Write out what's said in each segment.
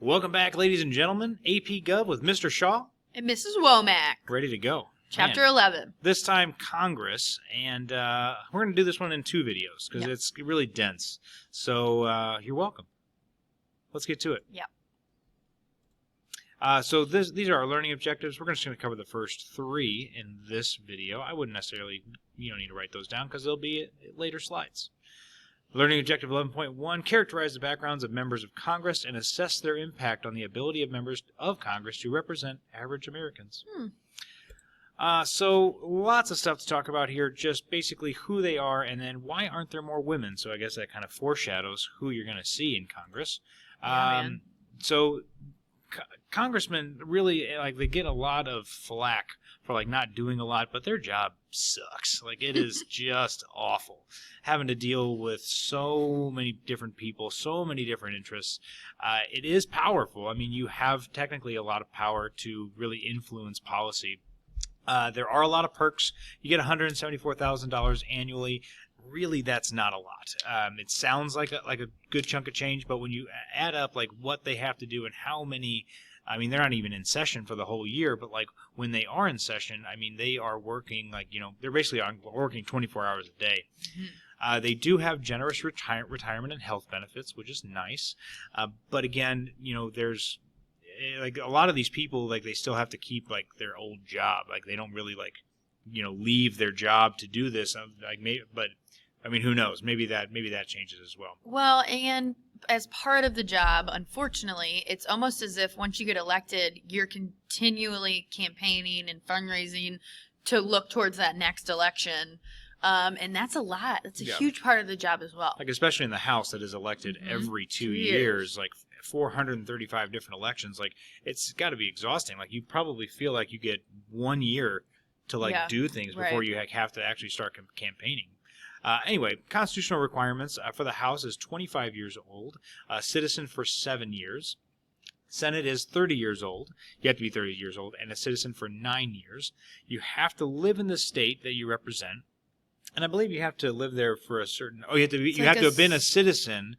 Welcome back, ladies and gentlemen. APGOV with Mr. Shaw. And Mrs. Womack. Ready to go. Chapter 11. This time, Congress, and we're going to do this one in 2 videos because it's really dense. So you're welcome. Let's get to it. Yep. So these are our learning objectives. We're just going to cover the first 3 in this video. I wouldn't necessarily, you don't need to write those down because they'll be later slides. Learning objective 11.1, characterize the backgrounds of members of Congress and assess their impact on the ability of members of Congress to represent average Americans. So lots of stuff to talk about here, just basically who they are and then why aren't there more women? So I guess that kind of foreshadows who you're going to see in Congress. So congressmen really, they get a lot of flack for not doing a lot, but their job sucks. It is just awful having to deal with so many different people, so many different interests. It is powerful. I mean, you have technically a lot of power to really influence policy. There are a lot of perks. You get $174,000 annually. Really, that's not a lot. It sounds like a good chunk of change, but when you add up what they have to do and how many, I mean, they're not even in session for the whole year, but when they are in session, I mean, they are working they're basically working 24 hours a day. They do have generous retirement and health benefits, which is nice. But again, there's a lot of these people, they still have to keep their old job. They don't really leave their job to do this. But I mean, who knows? Maybe that changes as well. Well, and as part of the job, unfortunately, it's almost as if once you get elected, you're continually campaigning and fundraising to look towards that next election. And that's a lot. That's a huge part of the job as well. Especially in the House that is elected every 2 years, 435 different elections. It's got to be exhausting. You probably feel like you get 1 year to do things before you have to actually start campaigning. Anyway, constitutional requirements for the House is 25 years old, citizen for 7 years. Senate is 30 years old. You have to be 30 years old, and a citizen for 9 years. You have to live in the state that you represent, and I believe you have to live there for a certain. Oh, you have to have been a citizen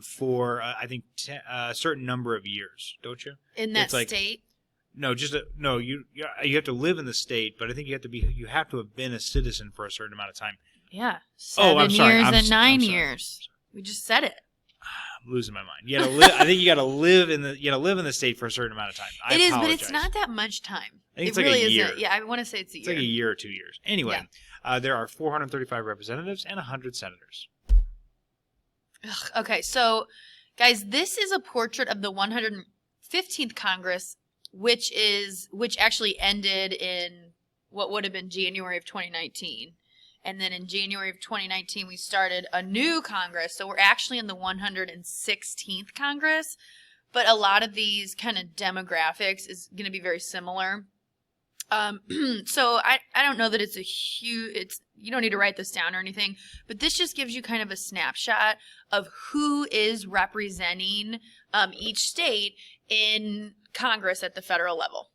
for I think a certain number of years, don't you? In that state. No, you have to live in the state, but I think you have to have been a citizen for a certain amount of time. Yeah, 7 years and 9 years. We just said it. I'm losing my mind. You got to live. I think you got to live in the state for a certain amount of time. It is, but it's not that much time. I think it's really a year. isn't. Yeah, I want to say it's a year. It's like a year or 2 years. Anyway, there are 435 representatives and 100 senators. Ugh, okay, so guys, this is a portrait of the 115th Congress, which actually ended in what would have been January of 2019. And then in January of 2019, we started a new Congress. So we're actually in the 116th Congress. But a lot of these kind of demographics is going to be very similar. So I don't know that it's a huge, you don't need to write this down or anything. But this just gives you kind of a snapshot of who is representing each state in Congress at the federal level.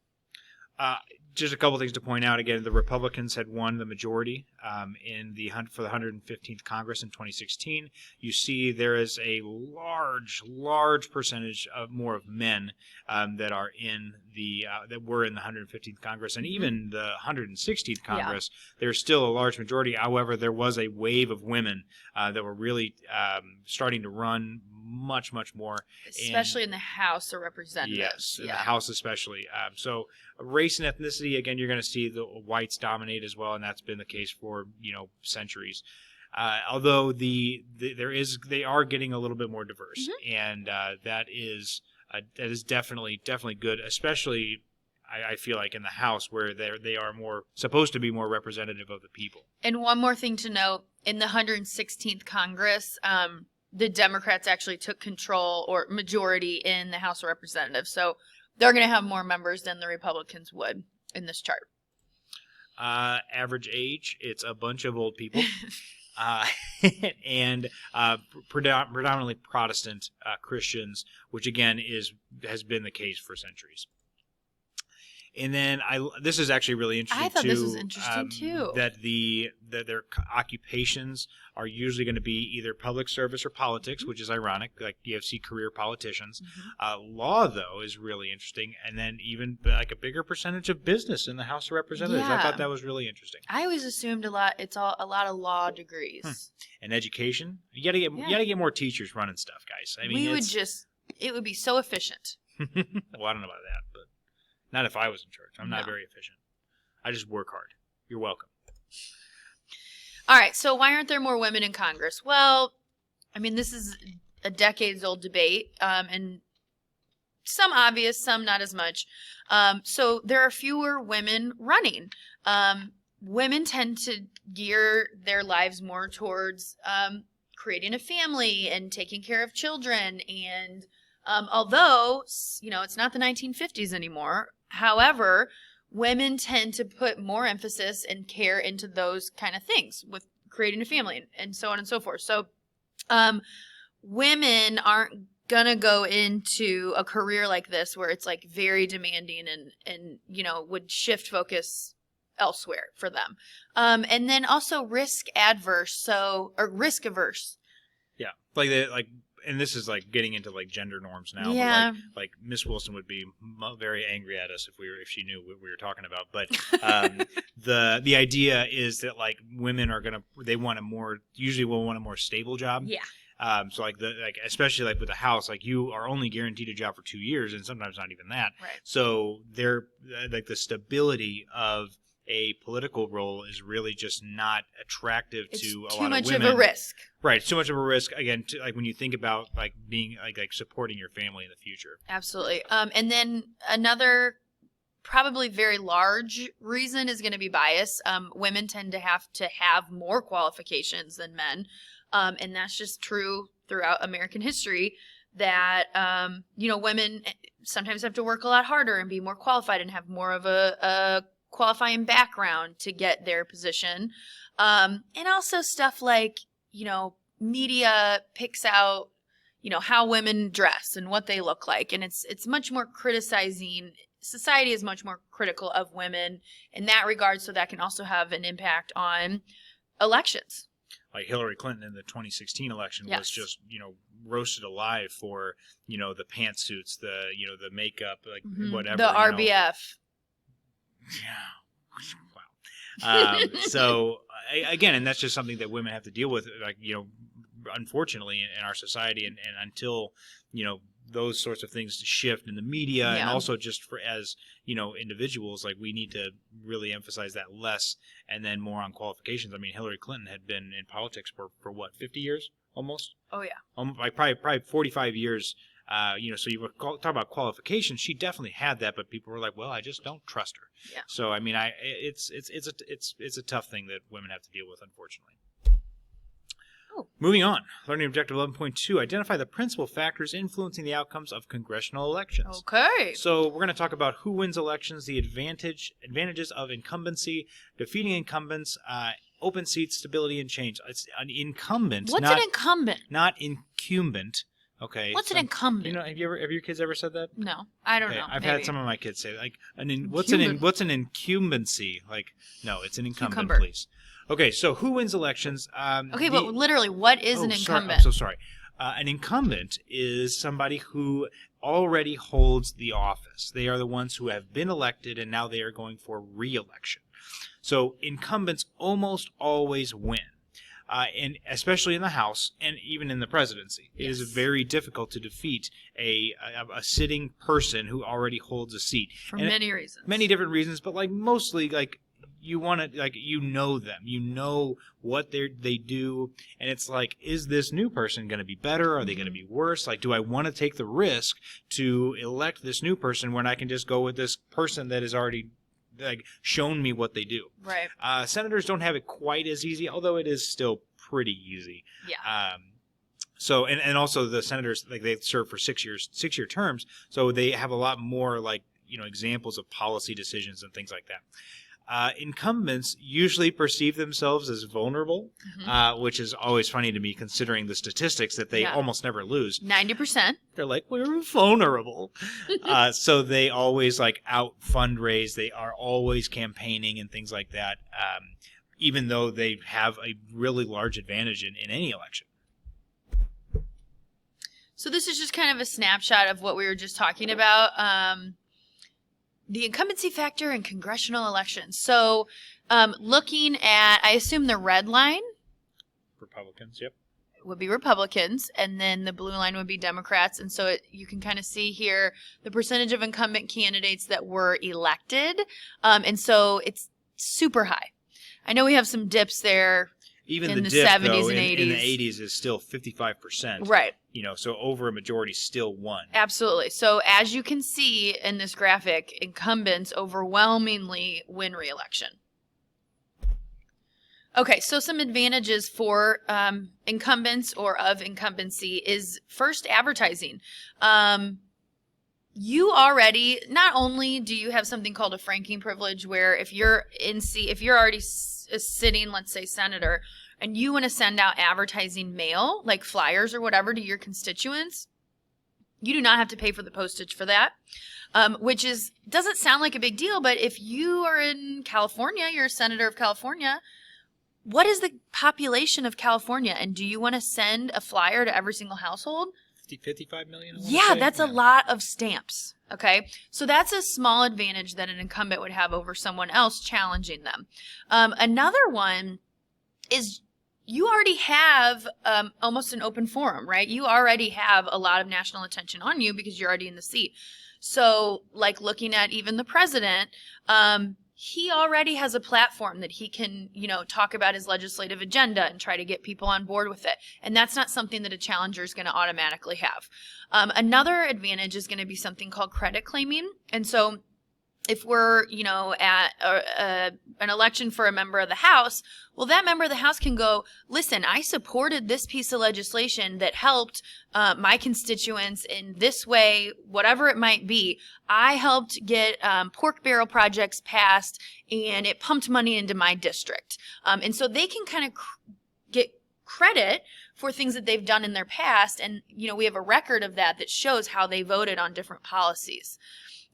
Just a couple things to point out. Again, the Republicans had won the majority for the 115th Congress in 2016. You see there is a large percentage of more of men that are in that were in the 115th Congress, and even the 116th Congress. There's still a large majority. However, there was a wave of women that were really starting to run much more, especially in the House of Representatives. Yes, in the House especially. So race and ethnicity, again, you're going to see the whites dominate as well, and that's been the case for centuries. Although they are getting a little bit more diverse, and that is definitely good, especially I feel like in the House where they are supposed to be more representative of the people. And one more thing to note, in the 116th Congress, the Democrats actually took control or majority in the House of Representatives. So they're going to have more members than the Republicans would in this chart. Average age, it's a bunch of old people. And predominantly Protestant Christians, which again has been the case for centuries. And then this is actually really interesting. I thought too, this was interesting too. That their occupations are usually going to be either public service or politics, which is ironic. Like you see career politicians. Law though is really interesting, and then even like a bigger percentage of business in the House of Representatives. I thought that was really interesting. I always assumed a lot of law degrees. And education, you got to get more teachers running stuff, guys. I mean, it would be so efficient. Well, I don't know about that, but not if I was in charge. I'm not very efficient. I just work hard. You're welcome. All right, so why aren't there more women in Congress? Well, I mean, this is a decades-old debate, and some obvious, some not as much. So there are fewer women running. Women tend to gear their lives more towards creating a family and taking care of children. And although, it's not the 1950s anymore, however, women tend to put more emphasis and care into those kind of things with creating a family and so on and so forth. So women aren't going to go into a career like this where it's like very demanding and would shift focus elsewhere for them. And then also risk averse. Yeah. And this is like getting into like gender norms now. Yeah. But like Miss Wilson would be very angry at us if she knew what we were talking about. But the idea is that like women they usually will want a more stable job. Yeah. So especially like with the House, like you are only guaranteed a job for 2 years and sometimes not even that. Right. So they're like the stability of a political role is really just not attractive to a lot of women. It's too much of a risk. Right, too much of a risk. Again, like when you think about like being like supporting your family in the future. Absolutely. And then another probably very large reason is going to be bias. Women tend to have more qualifications than men, and that's just true throughout American history. That women sometimes have to work a lot harder and be more qualified and have more of a qualifying background to get their position. And also stuff like, media picks out, how women dress and what they look like. And it's much more criticizing. Society is much more critical of women in that regard. So that can also have an impact on elections. Like Hillary Clinton in the 2016 election was just, roasted alive for, the pantsuits, the makeup, like whatever. The RBF. Yeah. Wow. So again, and that's just something that women have to deal with, like, unfortunately in our society. And until, those sorts of things shift in the media and also just as individuals, like we need to really emphasize that less and then more on qualifications. I mean, Hillary Clinton had been in politics for what, 50 years almost? Oh, yeah. Like probably 45 years. So you were talking about qualifications. She definitely had that, but people were like, "Well, I just don't trust her." Yeah. So I mean, it's a tough thing that women have to deal with, unfortunately. Oh. Moving on, learning objective 11.2: identify the principal factors influencing the outcomes of congressional elections. Okay. So we're going to talk about who wins elections, the advantages of incumbency, defeating incumbents, open seats, stability, and change. It's an incumbent. What's an incumbent? Not incumbent. Okay. What's an incumbent? Have your kids ever said that? No, I don't know. I've had some of my kids say like what's an incumbency? Like, no, it's an incumbent, please. Okay, so who wins elections? Okay, but literally, what is an incumbent? I'm so sorry. An incumbent is somebody who already holds the office. They are the ones who have been elected, and now they are going for re-election. So incumbents almost always win. And especially in the House and even in the presidency, it is very difficult to defeat a sitting person who already holds a seat for many reasons. Many different reasons, but like mostly like you want to them, what they do, and it's like, is this new person going to be better? Are they going to be worse? Like, do I want to take the risk to elect this new person when I can just go with this person that has already like shown me what they do? Right. Senators don't have it quite as easy, although it is still pretty easy. Yeah. So and also the senators, like, they serve for 6-year terms, so they have a lot more like examples of policy decisions and things like that. Incumbents usually perceive themselves as vulnerable, which is always funny to me considering the statistics that they almost never lose. 90%. They're like, we're vulnerable. So they always out fundraise. They are always campaigning and things like that, even though they have a really large advantage in any election. So this is just kind of a snapshot of what we were just talking about. The incumbency factor in congressional elections. So looking at, I assume the red line Republicans, yep. would be Republicans, and then the blue line would be Democrats. And so you can kind of see here the percentage of incumbent candidates that were elected. And so it's super high. I know we have some dips there. Even in the the dip, 70s though, and in 80s. the 80s is still 55%. Right. So over a majority still won. Absolutely. So as you can see in this graphic, incumbents overwhelmingly win re-election. Okay, so some advantages for incumbents or of incumbency is first advertising. You already, not only do you have something called a franking privilege where if you're already sitting, let's say senator, and you want to send out advertising mail, like flyers or whatever to your constituents, you do not have to pay for the postage for that, which doesn't sound like a big deal, but if you are in California, you're a senator of California, what is the population of California? And do you want to send a flyer to every single household? 55 million? Yeah, that's a lot of stamps. Okay, so that's a small advantage that an incumbent would have over someone else challenging them. Another one is you already have almost an open forum, right? You already have a lot of national attention on you because you're already in the seat. So like looking at even the president, he already has a platform that he can, talk about his legislative agenda and try to get people on board with it. And that's not something that a challenger is going to automatically have. Another advantage is going to be something called credit claiming. And so if we're, at an election for a member of the House, well, that member of the House can go, listen, I supported this piece of legislation that helped my constituents in this way, whatever it might be. I helped get pork barrel projects passed, and it pumped money into my district. And so they can kind of get credit for things that they've done in their past. And, we have a record of that shows how they voted on different policies.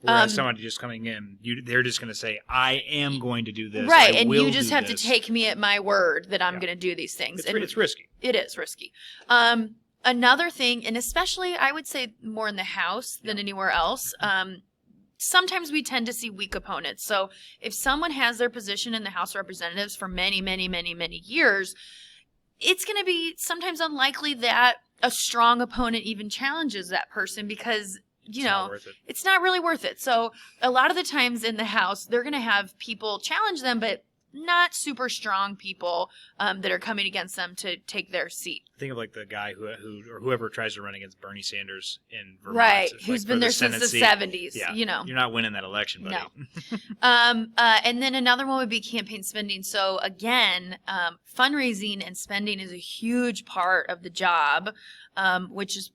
Whereas somebody just coming in, they're just going to say, I am going to do this. Right, I and will you just do have this. to take me at my word that I'm going to do these things. It's risky. It is risky. Another thing, and especially I would say more in the House than anywhere else, sometimes we tend to see weak opponents. So if someone has their position in the House of Representatives for many, many, many, many years, it's going to be sometimes unlikely that a strong opponent even challenges that person because it's not really worth it. So a lot of the times in the House, they're going to have people challenge them, but not super strong people that are coming against them to take their seat. Think of the guy whoever tries to run against Bernie Sanders in Vermont. Right, who's been there since the 70s. Yeah, you're not winning that election, buddy. No. And then another one would be campaign spending. So again, fundraising and spending is a huge part of the job, which is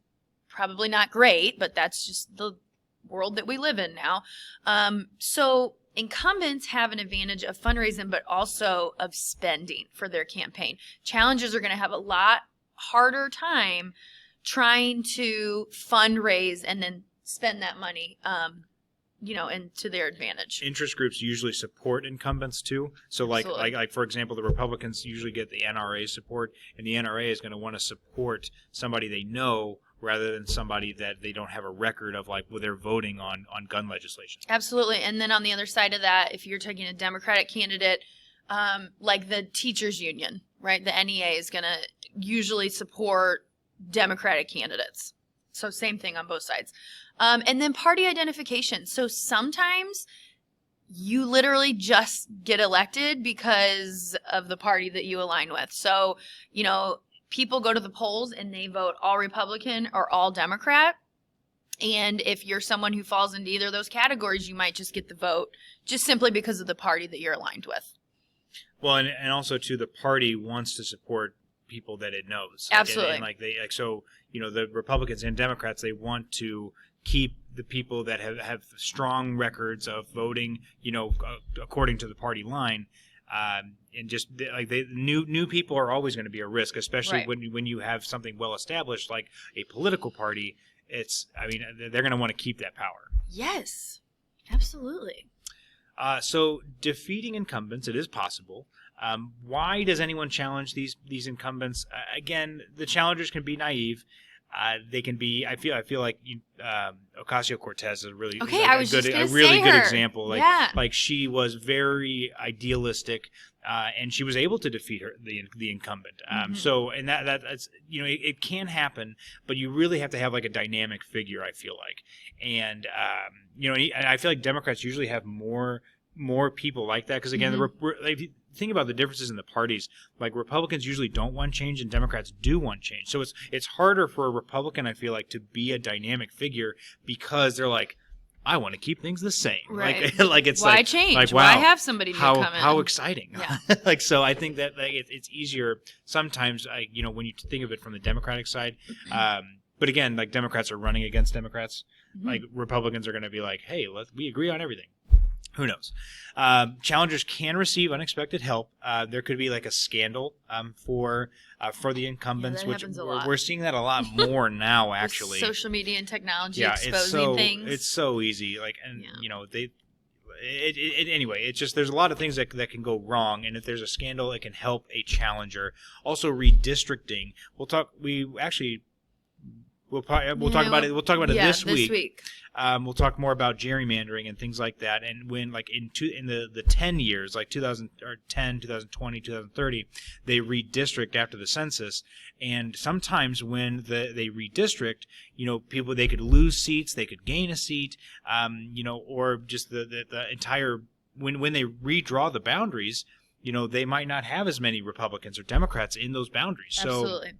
probably not great, but that's just the world that we live in now. So incumbents have an advantage of fundraising, but also of spending for their campaign. Challengers are going to have a lot harder time trying to fundraise and then spend that money, and to their advantage. Interest groups usually support incumbents too. So like for example, the Republicans usually get the NRA support, and the NRA is going to want to support somebody they know rather than somebody that they don't have a record of, they're voting on gun legislation. Absolutely. And then on the other side of that, if you're taking a Democratic candidate, like the teachers union, right? The NEA is going to usually support Democratic candidates. So same thing on both sides. And then party identification. So sometimes you literally just get elected because of the party that you align with. So, people go to the polls and they vote all Republican or all Democrat. And if you're someone who falls into either of those categories, you might just get the vote just simply because of the party that you're aligned with. Well, and also too, the party wants to support people that it knows. Absolutely. The Republicans and Democrats, they want to keep the people that have strong records of voting, according to the party line. And just like new people are always going to be a risk, especially when you have something well established like a political party. They're going to want to keep that power. Yes, absolutely. So defeating incumbents, it is possible. Why does anyone challenge these incumbents? Again, the challengers can be naive. They can be. I feel like Ocasio-Cortez is a really good example. Like she was very idealistic, and she was able to defeat the incumbent. So and that's it can happen, but you really have to have like a dynamic figure. I feel like, and and I feel like Democrats usually have more people like that because again, if you think about the differences in the parties, like Republicans usually don't want change and Democrats do want change. So it's harder for a Republican, I feel like, to be a dynamic figure because they're like, I want to keep things the same. Right. Like it's why like change? Like, wow, why have somebody new come in? How exciting. Yeah. So I think that it's easier sometimes, when you think of it from the Democratic side. But again, like Democrats are running against Democrats. Like Republicans are going to be like, hey, we agree on everything. Who knows? Challengers can receive unexpected help. There could be like a scandal for the incumbents, which we're seeing that a lot more now. Actually, with social media and technology exposing things. It's so easy. Anyway, it's just there's a lot of things that can go wrong, and if there's a scandal, it can help a challenger. Also, redistricting. We'll talk about it. We'll talk about it this week. We'll talk more about gerrymandering and things like that. And when, like in the 10 years, like 2010, 2020, 2030, they redistrict after the census. And sometimes when they redistrict, people, they could lose seats, they could gain a seat, or just the entire when they redraw the boundaries, they might not have as many Republicans or Democrats in those boundaries. Absolutely.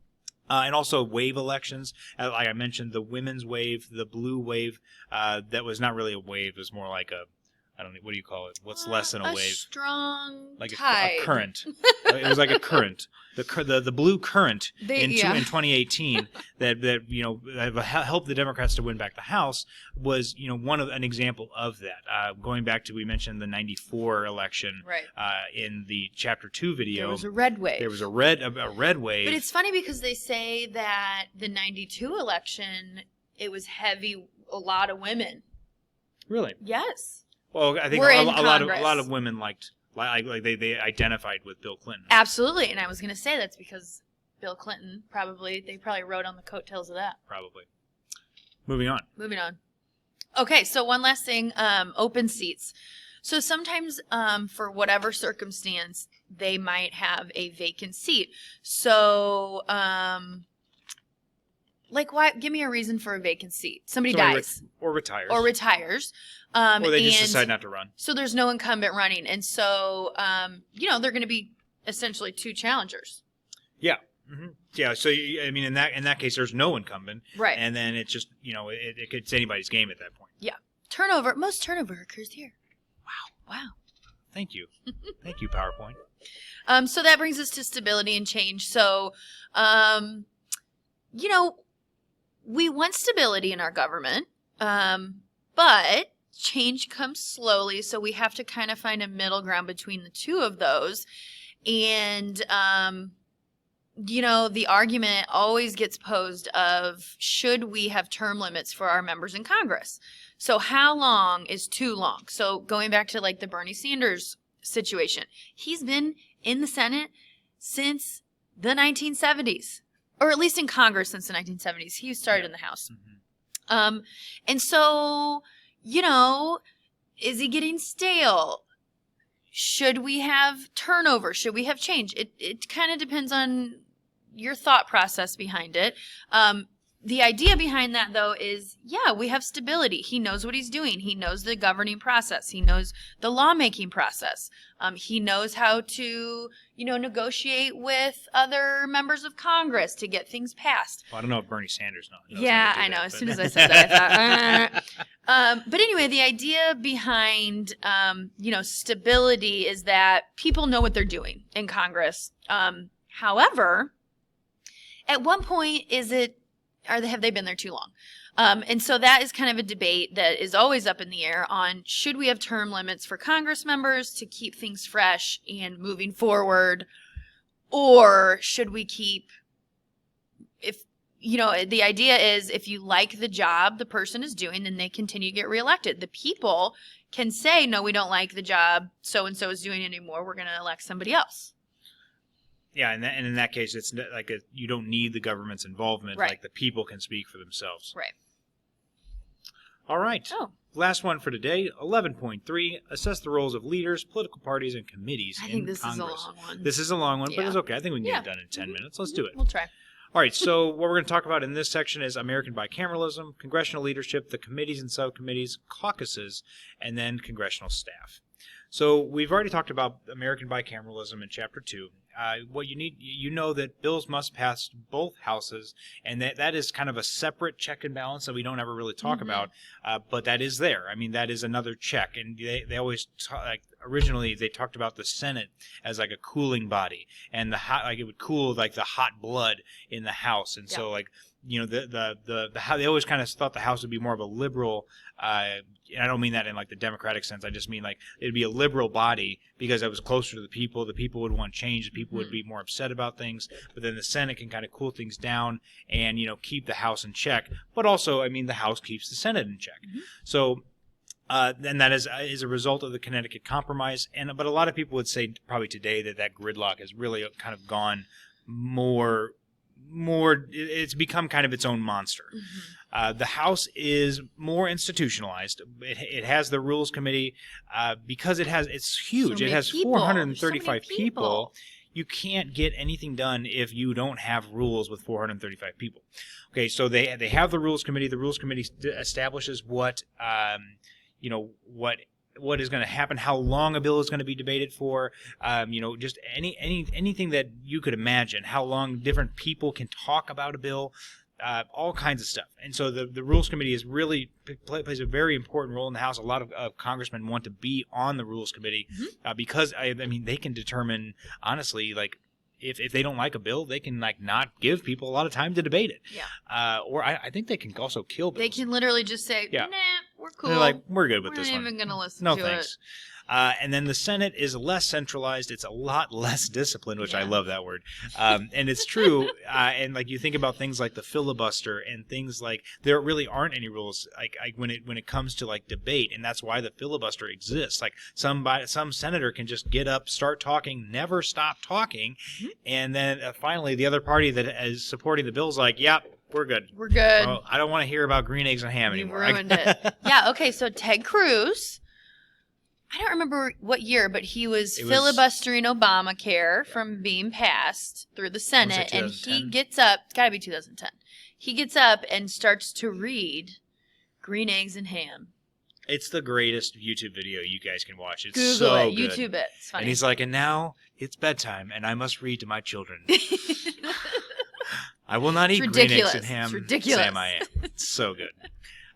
And also wave elections, like I mentioned, the women's wave, the blue wave, that was not really a wave. It was more like what do you call it? What's less than a wave? A strong like tide. A current. It was like a current. The blue current in 2018 that helped the Democrats to win back the House was an example of that. Going back to, we mentioned the 94 election in the Chapter 2 video. There was a red wave. There was a red wave. But it's funny because they say that the 92 election, it was heavy, a lot of women. Really? Yes. Well, I think a lot of women liked they identified with Bill Clinton. Absolutely, and I was going to say that's because Bill Clinton they probably rode on the coattails of that. Probably. Moving on. Okay, so one last thing, open seats. So sometimes, for whatever circumstance, they might have a vacant seat. So, why? Give me a reason for a vacant seat. Somebody dies. Or retires. Or retires. Or they just decide not to run. So there's no incumbent running. And so, they're going to be essentially two challengers. Yeah. Mm-hmm. Yeah. So, in that case, there's no incumbent. Right. And then it's just, it's anybody's game at that point. Yeah. Most turnover occurs here. Wow. Thank you. Thank you, PowerPoint. So that brings us to stability and change. So, we want stability in our government, but change comes slowly, so we have to kind of find a middle ground between the two of those. And, the argument always gets posed of, should we have term limits for our members in Congress? So how long is too long? So going back to the Bernie Sanders situation, he's been in the Senate since the 1970s. Or at least in Congress since the 1970s. He started in the House. Mm-hmm. And so, is he getting stale? Should we have turnover? Should we have change? It kind of depends on your thought process behind it. The idea behind that, though, is, we have stability. He knows what he's doing. He knows the governing process. He knows the lawmaking process. He knows how to, negotiate with other members of Congress to get things passed. Well, I don't know if Bernie Sanders knows. Yeah, I know. As soon as I said that, I thought, But anyway, the idea behind, stability is that people know what they're doing in Congress. However, at one point, have they been there too long? And so that is kind of a debate that is always up in the air on should we have term limits for Congress members to keep things fresh and moving forward, or should we keep, if the idea is if you like the job the person is doing, then they continue to get reelected. The people can say, no, we don't like the job so-and-so is doing anymore. We're going to elect somebody else. Yeah, and in that case, it's like you don't need the government's involvement. Right. Like the people can speak for themselves. Right. All right. Oh. Last one for today, 11.3, assess the roles of leaders, political parties, and committees I in think this Congress. is a long one. This is a long one, but Yeah. it's okay. I think we can get Yeah. it done in 10 minutes. Let's do it. We'll try. All right, so what we're going to talk about in this section is American bicameralism, congressional leadership, the committees and subcommittees, caucuses, and then congressional staff. So we've already talked about American bicameralism in Chapter 2. What you need, that bills must pass both houses, and that is kind of a separate check and balance that we don't ever really talk about, but that is there. I mean, that is another check, and they always originally they talked about the Senate as like a cooling body, and it would cool like the hot blood in the House, and so like the how they always kind of thought the House would be more of a liberal. And I don't mean that in like the democratic sense. I just mean like it'd be a liberal body because it was closer to the people. The people would want change. The people would be more upset about things. But then the Senate can kind of cool things down and keep the House in check. But also, I mean, the House keeps the Senate in check. So. And that is a result of the Connecticut Compromise. But a lot of people would say probably today that gridlock has really kind of gone more. It's become kind of its own monster. The House is more institutionalized. It has the Rules Committee because it's huge. So it has people. 435 So many people. You can't get anything done if you don't have rules with 435 people. Okay, so they have the Rules Committee. The Rules Committee establishes what is going to happen, how long a bill is going to be debated for, just anything that you could imagine, how long different people can talk about a bill, all kinds of stuff. And so the Rules Committee is really plays a very important role in the House. A lot of congressmen want to be on the Rules Committee because, I mean, they can determine, honestly, like, if they don't like a bill, they can like not give people a lot of time to debate it. Yeah. Or I think they can also kill bills. They can literally just say, nah, we're cool. They're like, we're good with We're this not one. even going to listen No to thanks. And then the Senate is less centralized. It's a lot less disciplined, which I love that word. And it's true. And like you think about things like the filibuster and things like there really aren't any rules like when it comes to like debate, and that's why the filibuster exists. Like some senator can just get up, start talking, never stop talking, and then finally the other party that is supporting the bill is like, "Yep, we're good. We're good. Well, I don't want to hear about green eggs and ham You anymore." ruined it. Yeah. Okay. So Ted Cruz. I don't remember what year, but he was filibustering Obamacare from being passed through the Senate, and he gets up. It's got to be 2010. He gets up and starts to read Green Eggs and Ham. It's the greatest YouTube video you guys can watch. It's Google so it, good. YouTube it. It's funny. And he's like, and now it's bedtime, and I must read to my children. I will not eat green eggs and ham. It's ridiculous. Sam, I am. It's so good.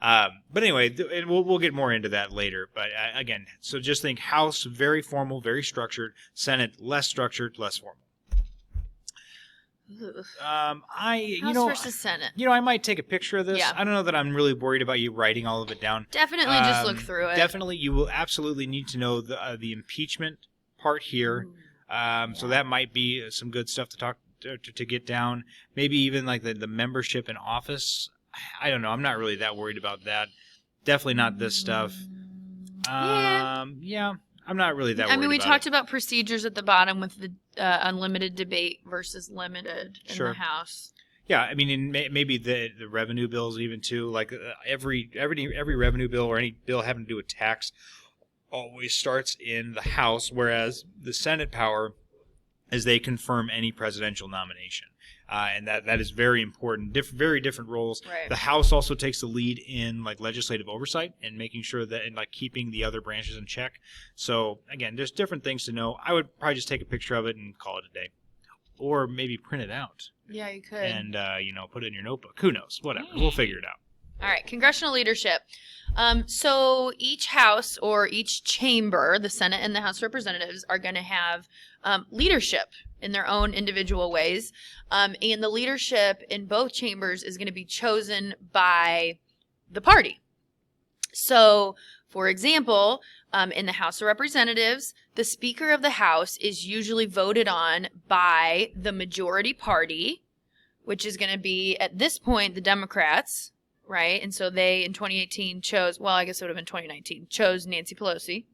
But anyway, we'll get more into that later. But again, so just think House, very formal, very structured. Senate, less structured, less formal. House versus Senate. I might take a picture of this. Yeah. I don't know that I'm really worried about you writing all of it down. Definitely just look through it. Definitely, you will absolutely need to know the impeachment part here. So that might be some good stuff to talk to get down. Maybe even like the membership in office. I don't know. I'm not really that worried about that. Definitely not this stuff. Yeah. I'm not really that worried about it. I mean, we talked about procedures at the bottom with the unlimited debate versus limited in the House. Yeah, I mean, maybe the revenue bills even too. Like every revenue bill or any bill having to do with tax always starts in the House, whereas the Senate power is they confirm any presidential nomination. And that is very important. Very different roles. Right. The House also takes the lead in like legislative oversight and making sure that and like keeping the other branches in check. So again, there's different things to know. I would probably just take a picture of it and call it a day, or maybe print it out. Yeah, you could. And put it in your notebook. Who knows? Whatever. We'll figure it out. All right, congressional leadership. So each house or each chamber, the Senate and the House of Representatives, are going to have leadership in their own individual ways. And the leadership in both chambers is going to be chosen by the party. So, for example, in the House of Representatives, the Speaker of the House is usually voted on by the majority party, which is going to be, at this point, the Democrats, right? And so they, in 2018, chose, well, I guess it would have been 2019, chose Nancy Pelosi.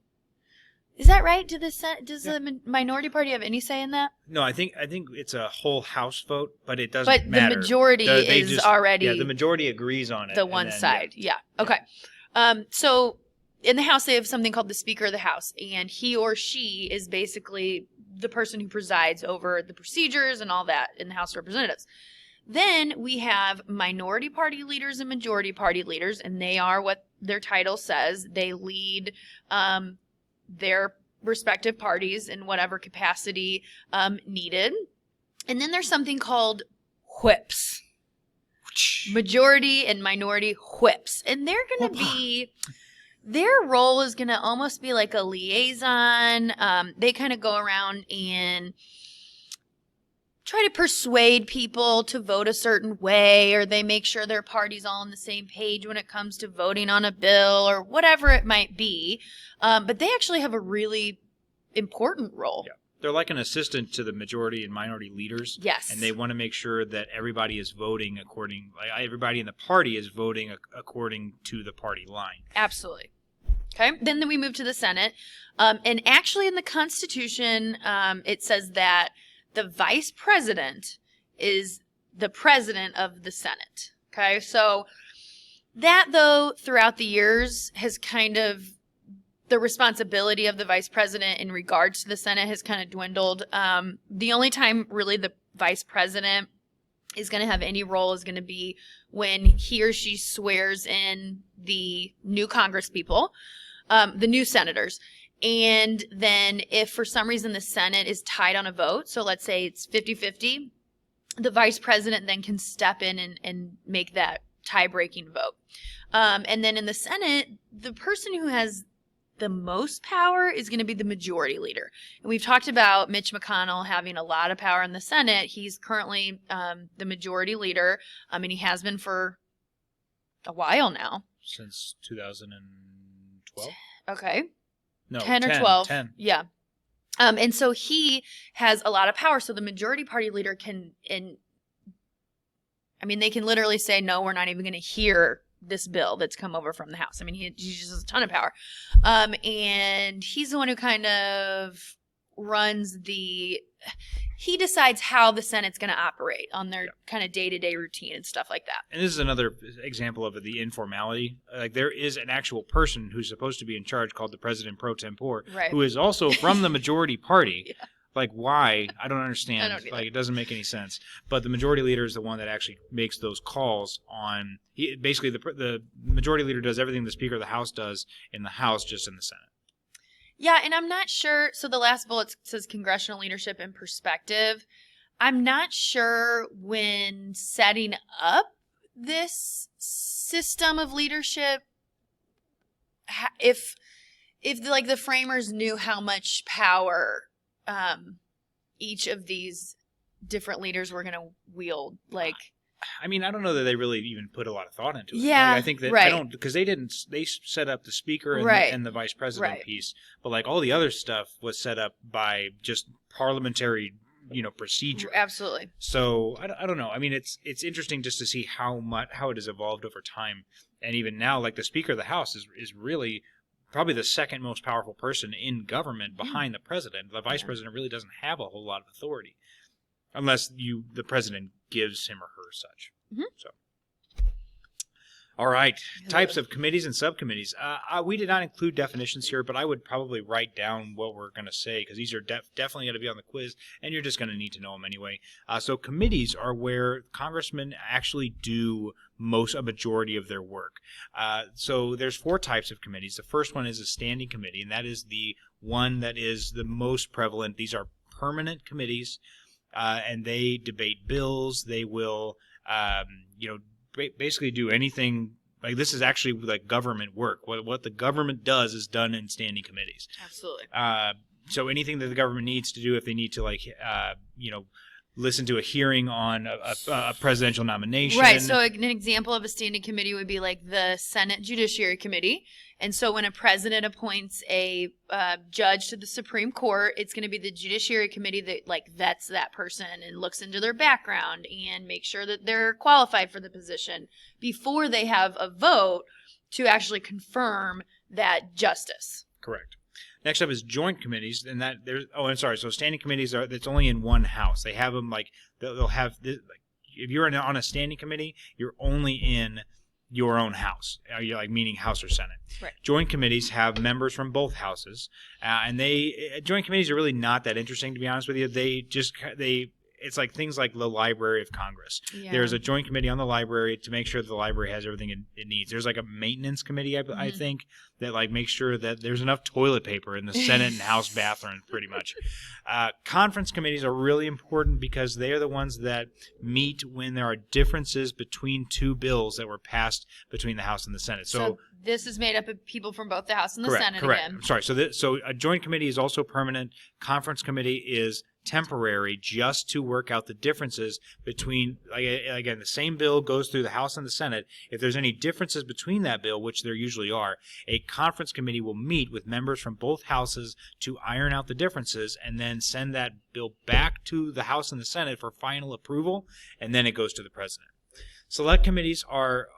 Is that right? Does the minority party have any say in that? No, I think it's a whole House vote, but it doesn't matter. But the majority is already... Yeah, the majority agrees on it. The one side. Yeah. Okay. So in the House, they have something called the Speaker of the House, and he or she is basically the person who presides over the procedures and all that in the House of Representatives. Then we have minority party leaders and majority party leaders, and they are what their title says. They lead their respective parties in whatever capacity needed. And then there's something called whips. Majority and minority whips. And they're going to be, their role is going to almost be like a liaison. They kind of go around and try to persuade people to vote a certain way, or they make sure their party's all on the same page when it comes to voting on a bill or whatever it might be. But they actually have a really important role. Yeah. They're like an assistant to the majority and minority leaders. Yes. And they want to make sure that everybody is voting everybody in the party is voting according to the party line. Absolutely. Okay. Then we move to the Senate. And actually in the Constitution, it says that the vice president is the president of the Senate. Okay. So that, though, throughout the years has kind of, the responsibility of the vice president in regards to the Senate has kind of dwindled. The only time really the vice president is going to have any role is going to be when he or she swears in the new Congress people, the new senators. And then if for some reason the Senate is tied on a vote, so let's say it's 50-50, the vice president then can step in and make that tie-breaking vote. And then in the Senate, the person who has the most power is going to be the majority leader. And we've talked about Mitch McConnell having a lot of power in the Senate. He's currently the majority leader, and he has been for a while now. Since 2012? Okay. No, 10 or 12. 10. Yeah. And so he has a lot of power. So the majority party leader can, they can literally say, no, we're not even going to hear this bill that's come over from the House. I mean, he just has a ton of power. And he's the one who kind of runs he decides how the Senate's going to operate on their kind of day-to-day routine and stuff like that. And this is another example of the informality. Like, there is an actual person who's supposed to be in charge called the President pro tempore, right, who is also from the majority party. Yeah. Like, why? I don't understand. I don't either. Like, it doesn't make any sense. But the majority leader is the one that actually makes those calls on. Basically, the majority leader does everything the Speaker of the House does in the House, just in the Senate. Yeah, and I'm not sure. So the last bullet says congressional leadership and perspective. I'm not sure when setting up this system of leadership, if like the framers knew how much power each of these different leaders were going to wield. Like, I mean, I don't know that they really even put a lot of thought into it. Yeah, like, I think that right. I don't, because they set up the Speaker and, right, and the Vice President right, piece, but like all the other stuff was set up by just parliamentary, procedure. Absolutely. So I don't know. I mean, it's interesting just to see how it has evolved over time, and even now, like the Speaker of the House is really probably the second most powerful person in government behind the president. The vice president really doesn't have a whole lot of authority, unless the president gives him or her such. Mm-hmm. So, all right, types of committees and subcommittees. We did not include definitions here, but I would probably write down what we're going to say, because these are definitely going to be on the quiz, and you're just going to need to know them anyway. So committees are where congressmen actually do a majority of their work. So there's 4 types of committees. The first one is a standing committee, and that is the one that is the most prevalent. These are permanent committees, and they debate bills. They will, basically do anything. Like, this is actually like government work. What the government does is done in standing committees. Absolutely. So anything that the government needs to do, if they need to, listen to a hearing on a presidential nomination. Right. So an example of a standing committee would be like the Senate Judiciary Committee. And so when a president appoints a judge to the Supreme Court, it's going to be the Judiciary Committee that like vets that person and looks into their background and makes sure that they're qualified for the position before they have a vote to actually confirm that justice. Correct. Next up is joint committees, and that there's. Oh, I'm sorry. So standing committees that's only in one house. They have them like they'll have this, like if you're on a standing committee, you're only in your own house. You're like meaning House or Senate. Right. Joint committees have members from both houses, and joint committees are really not that interesting, to be honest with you. It's like things like the Library of Congress. Yeah. There's a joint committee on the library to make sure that the library has everything it needs. There's like a maintenance committee, I think, that like makes sure that there's enough toilet paper in the Senate and House bathroom, pretty much. Conference committees are really important because they are the ones that meet when there are differences between two bills that were passed between the House and the Senate. So this is made up of people from both the House and the Senate correct. again. I'm sorry. So a joint committee is also permanent. Conference committee is temporary, just to work out the differences between, again, the same bill goes through the House and the Senate. If there's any differences between that bill, which there usually are, a conference committee will meet with members from both houses to iron out the differences and then send that bill back to the House and the Senate for final approval, and then it goes to the president. Select committees are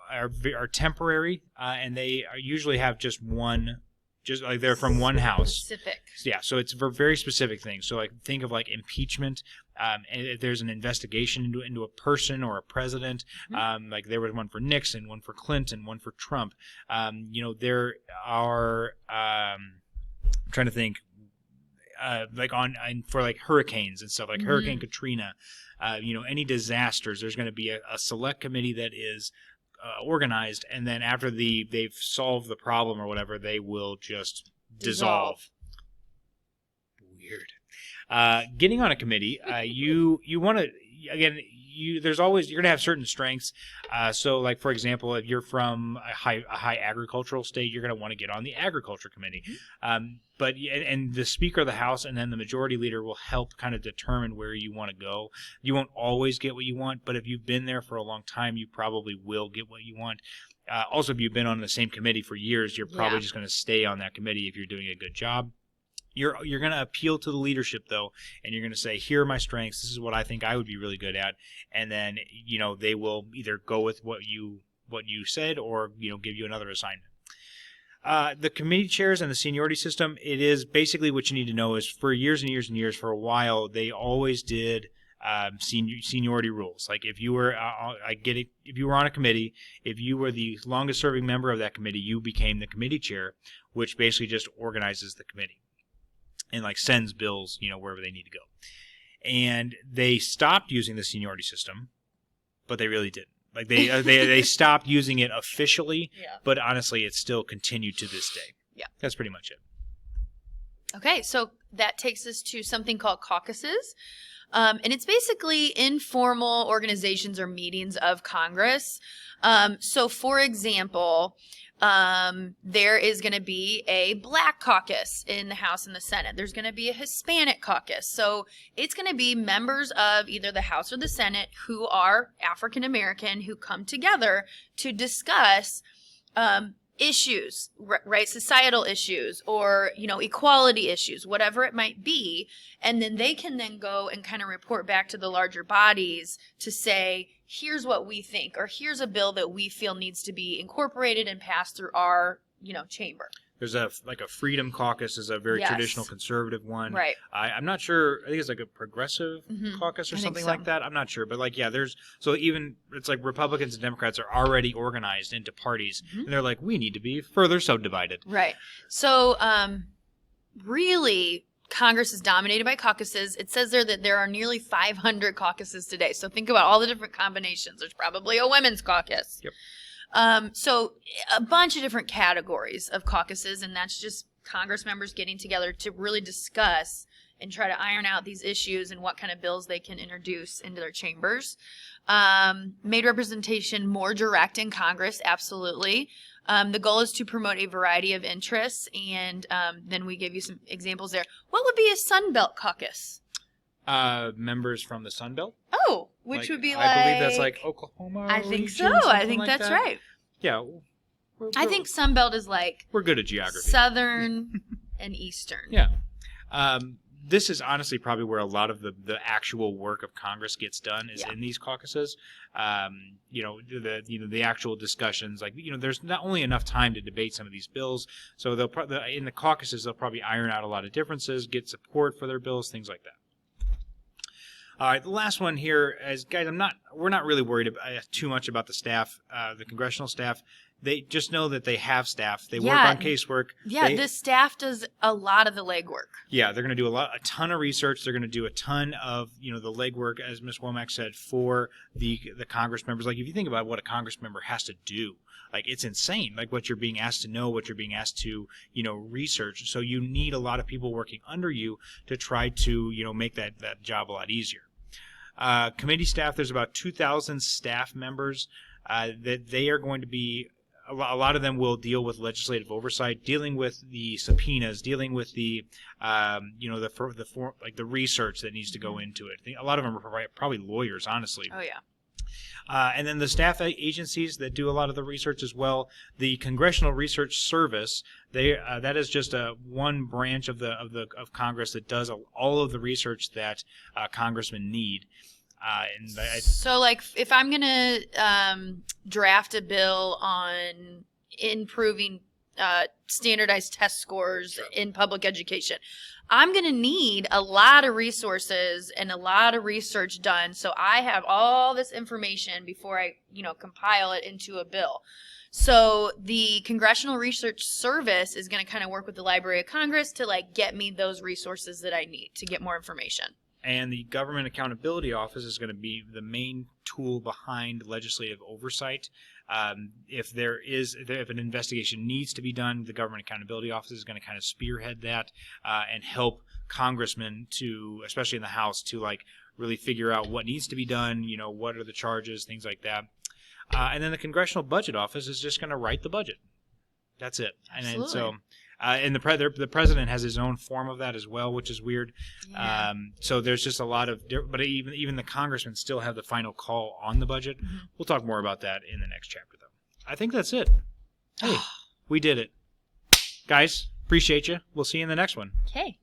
temporary, and they usually have just one. Just like they're from one house. Specific. Yeah, so it's for very specific things. So like think of like impeachment. And if there's an investigation into a person or a president, like there was one for Nixon, one for Clinton, one for Trump. There are. I'm trying to think. For like hurricanes and stuff like Hurricane Katrina. Any disasters. There's going to be a select committee that is organized, and then after they've solved the problem or whatever, they will just dissolve. Weird. Getting on a committee, you want to you're going to have certain strengths. So like for example, if you're from a high agricultural state, you're going to want to get on the agriculture committee. But the Speaker of the House and then the Majority Leader will help kind of determine where you want to go. You won't always get what you want, but if you've been there for a long time, you probably will get what you want. Also, if you've been on the same committee for years, you're probably just going to stay on that committee if you're doing a good job. You're going to appeal to the leadership, though, and you're going to say, here are my strengths. This is what I think I would be really good at. And then, they will either go with what you said or, give you another assignment. The committee chairs and the seniority system, it is basically what you need to know is for years and years and years, for a while, they always did seniority rules. Like if you were, if you were on a committee, if you were the longest serving member of that committee, you became the committee chair, which basically just organizes the committee and like sends bills, wherever they need to go. And they stopped using the seniority system, but they really didn't. Like they stopped using it officially, but honestly, it still continued to this day. Yeah, that's pretty much it. Okay, so that takes us to something called caucuses. And it's basically informal organizations or meetings of Congress. So, for example, there is going to be a Black caucus in the House and the Senate. There's going to be a Hispanic caucus. So it's going to be members of either the House or the Senate who are African American who come together to discuss issues, right? Societal issues or, equality issues, whatever it might be. And then they can then go and kind of report back to the larger bodies to say, here's what we think, or here's a bill that we feel needs to be incorporated and passed through our, chamber. There's a Freedom Caucus is a very traditional conservative one. Right. I'm not sure. I think it's like a progressive caucus or something like that. I'm not sure. But it's like Republicans and Democrats are already organized into parties. And they're like, we need to be further subdivided. Right. So really, Congress is dominated by caucuses. It says there that there are nearly 500 caucuses today. So think about all the different combinations. There's probably a women's caucus. Yep. So a bunch of different categories of caucuses, and that's just Congress members getting together to really discuss and try to iron out these issues and what kind of bills they can introduce into their chambers. Made representation more direct in Congress, absolutely. The goal is to promote a variety of interests, and then we give you some examples there. What would be a Sun Belt caucus? Members from the Sun Belt. Oh, which would be like... I believe that's like Oklahoma. I think region, so. I something think like that's that. right. Yeah. I think Sunbelt is like... We're good at geography. Southern and Eastern. Yeah. This is honestly probably where a lot of the actual work of Congress gets done is in these caucuses. The actual discussions, like, there's not only enough time to debate some of these bills, so in the caucuses they'll probably iron out a lot of differences, get support for their bills, things like that. All right, the last one here is, guys, we're not really worried too much about the staff, the congressional staff. They just know that they have staff. They work on casework. Yeah, the staff does a lot of the legwork. Yeah, they're going to do a ton of research. They're going to do a ton of, the legwork, as Ms. Womack said, for the Congress members. Like, if you think about what a Congress member has to do, like, it's insane. Like, what you're being asked to know, what you're being asked to, research. So you need a lot of people working under you to try to, make that job a lot easier. Committee staff, there's about 2,000 staff members that they are going to be. A lot of them will deal with legislative oversight, dealing with the subpoenas, dealing with the, the research that needs to go into it. A lot of them are probably lawyers, honestly. Oh yeah. And then the staff agencies that do a lot of the research as well. The Congressional Research Service, that is just one branch of Congress that does all of the research that congressmen need. So, like, if I'm going to draft a bill on improving standardized test scores in public education, I'm going to need a lot of resources and a lot of research done. So I have all this information before I, compile it into a bill. So the Congressional Research Service is going to kind of work with the Library of Congress to, like, get me those resources that I need to get more information. And the Government Accountability Office is going to be the main tool behind legislative oversight. If an investigation needs to be done, the Government Accountability Office is going to kind of spearhead that and help congressmen to, especially in the House, to like really figure out what needs to be done. What are the charges, things like that. And then the Congressional Budget Office is just going to write the budget. That's it. Absolutely. And so. And the president has his own form of that as well, which is weird. Yeah. So there's just a lot of, but even the congressmen still have the final call on the budget. Mm-hmm. We'll talk more about that in the next chapter, though. I think that's it. Hey, we did it, guys. Appreciate you. We'll see you in the next one. Okay.